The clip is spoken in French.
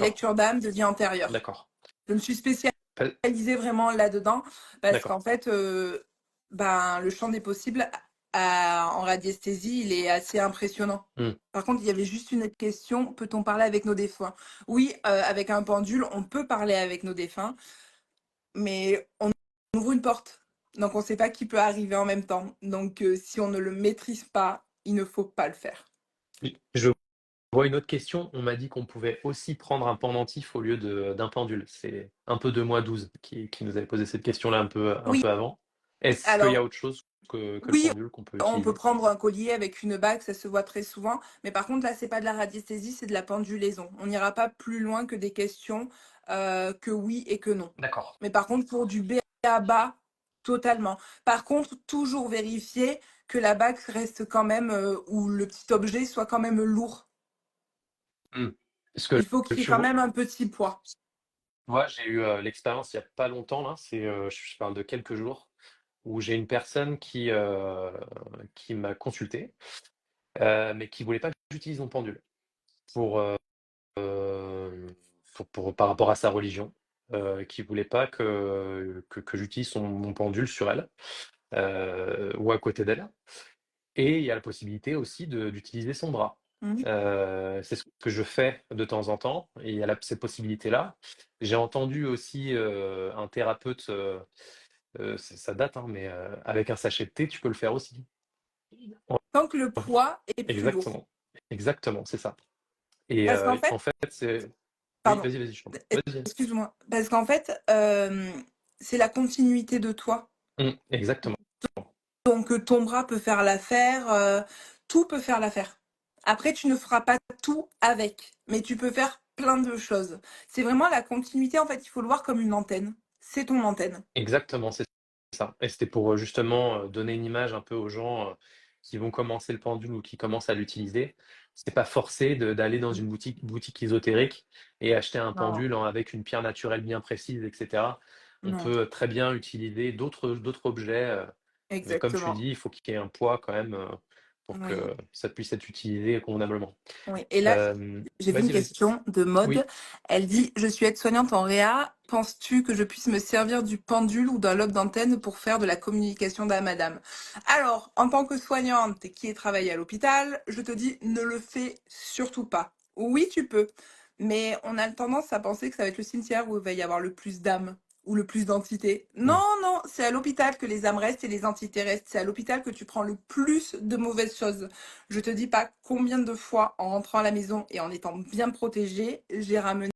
lectures d'âme, de vie antérieure. D'accord. Je me suis Pas- spécialisée vraiment là-dedans parce D'accord. qu'en fait, le champ des possibles en radiesthésie, il est assez impressionnant. Hmm. Par contre, il y avait juste une autre question. Peut-on parler avec nos défunts? Oui, avec un pendule, on peut parler avec nos défunts, mais on ouvre une porte. Donc, on ne sait pas qui peut arriver en même temps. Donc, si on ne le maîtrise pas, il ne faut pas le faire. Je vois une autre question. On m'a dit qu'on pouvait aussi prendre un pendentif au lieu d'un pendule. C'est un peu 2x12 qui nous avait posé cette question-là un peu Oui, avant. Est-ce qu'il y a alors, autre chose que le oui, pendule qu'on peut on peut utiliser? prendre un collier avec une bague, ça se voit très souvent. Mais par contre, là, c'est pas de la radiesthésie, c'est de la pendulaison. On n'ira pas plus loin que des questions que oui et que non. D'accord. Mais par contre, pour du B à bas, totalement. Par contre, toujours vérifier que la bague reste quand même, ou le petit objet soit quand même lourd. Hmm. Parce que Il faut qu'il y ait tu quand même un petit poids. vois, j'ai eu l'expérience il n'y a pas longtemps, là, je parle de quelques jours, où j'ai une personne qui m'a consulté, mais qui voulait pas que j'utilise mon pendule pour, par rapport à sa religion, qui voulait pas que j'utilise mon pendule sur elle, ou à côté d'elle. Et il y a la possibilité aussi d'utiliser son bras. Mhm. C'est ce que je fais de temps en temps et il y a cette possibilité-là. J'ai entendu aussi, un thérapeute, ça date, hein, mais avec un sachet de thé, tu peux le faire aussi. Tant que le poids est plus lourd. Exactement, exactement, c'est ça. Et Parce qu'en fait, en fait, c'est oui, pardon, vas-y, je t'en prie. Vas-y. excuse-moi, parce qu'en fait, c'est la continuité de toi. Exactement, Donc ton bras peut faire l'affaire, tout peut faire l'affaire. Après, tu ne feras pas tout avec, mais tu peux faire plein de choses. C'est vraiment la continuité, en fait, il faut le voir comme une antenne. C'est ton antenne. exactement, c'est ça. Et c'était pour, justement, donner une image un peu aux gens, qui vont commencer le pendule ou qui commencent à l'utiliser. C'est pas forcé d'aller dans une boutique ésotérique et acheter un Non, pendule avec une pierre naturelle bien précise et cetera. On non, peut très bien utiliser d'autres objets, mais comme tu exactement. dis, il faut qu'il y ait un poids quand même, pour Oui, que ça puisse être utilisé convenablement. oui. Et là, j'ai vu une Vas-y, vas-y. question de Maude. Oui. Elle dit: Je suis aide-soignante en réa. Penses-tu que je puisse me servir du pendule ou d'un lobe d'antenne pour faire de la communication d'âme à dame? Alors, en tant que soignante qui est travaillé à l'hôpital, je te dis, ne le fais surtout pas. Oui, tu peux, mais on a tendance à penser que ça va être le cimetière où il va y avoir le plus d'âmes ou le plus d'entités. Non, Mmh. non, c'est à l'hôpital que les âmes restent et les entités restent. C'est à l'hôpital que tu prends le plus de mauvaises choses. Je te dis pas combien de fois, en rentrant à la maison et en étant bien protégée, j'ai ramené